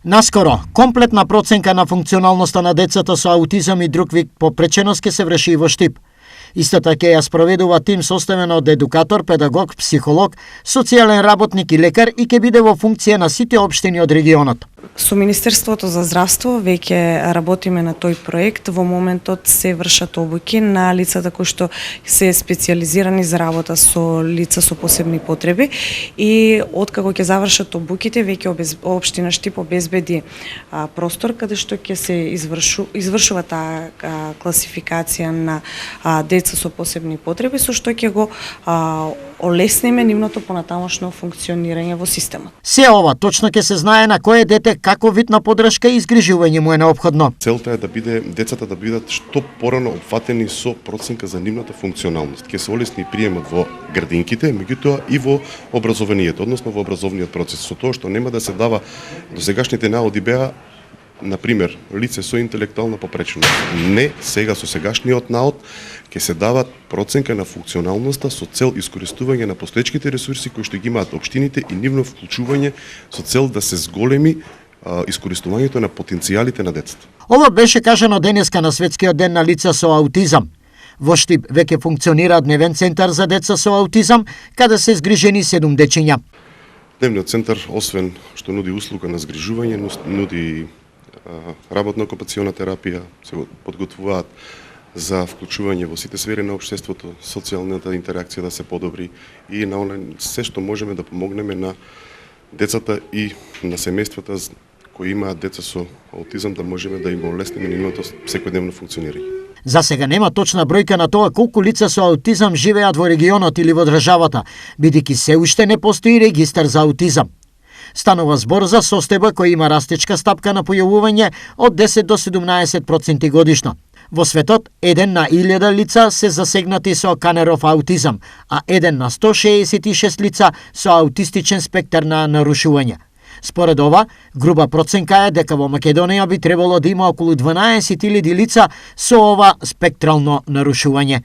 Наскоро, комплетна проценка на функционалноста на децата со аутизам и друг вид попреченост ќе се врши и во Штип. Истата ќе ја спроведува тим составен од едукатор, педагог, психолог, социјален работник и лекар и ќе биде во функција на сите општини од регионот. Со Министерството за здравство веќе работиме на тој проект. Во моментот се вршат обуки на лицата кои што се специјализирани за работа со лица со посебни потреби и откако ќе завршат обуките веќе општина Штип обезбеди простор каде што ќе се извршува таа класификација на деца со посебни потреби, со што ќе го олесниме нивното понатамошно функционирање во системот. Се ова точно ќе се знае на кое дете како вид на подршка и изгрижување му е неопходно. Целта е да биде децата да бидат што порано опфатени со проценка за нивната функционалност. Ќе се олесни приемот во градинките, меѓутоа и во образованието, односно во образовниот процес. Со тоа што нема да се дава досегашните наоди беа например, лице со интелектуална попреченост. Не, сега со сегашниот наод ќе се дават проценка на функционалноста со цел искористување на постоечките ресурси кои што ги имаат општините и нивно вклучување со цел да се зголеми искористувањето на потенцијалите на децата. Ова беше кажано денеска на Светскиот ден на лица со аутизам. Во Штип веќе функционира дневен центар за деца со аутизам, каде се згрижени 7 дечиња. Дневниот центар, освен што нуди услуга на згрижување, нуди работно-окупациона терапија, се подготвуваат за вклучување во сите сфери на општеството, социјалната интеракција да се подобри и на се што можеме да помогнеме на децата и на семејствата кои имаат деца со аутизам, да можеме да им олесниме нивното секојдневно функционирање. За сега нема точна бројка на тоа колку лица со аутизам живеат во регионот или во државата, бидејќи се уште не постои регистар за аутизам. Станува збор за состојба која има растечка стапка на појавување од 10 до 17% годишно. Во светот, 1 на 1000 лица се засегнати со канеров аутизам, а 1 на 166 лица со аутистичен спектар на нарушување. Според ова, груба проценка е дека во Македонија би требало да има околу 12.000 лица со ова спектрално нарушување.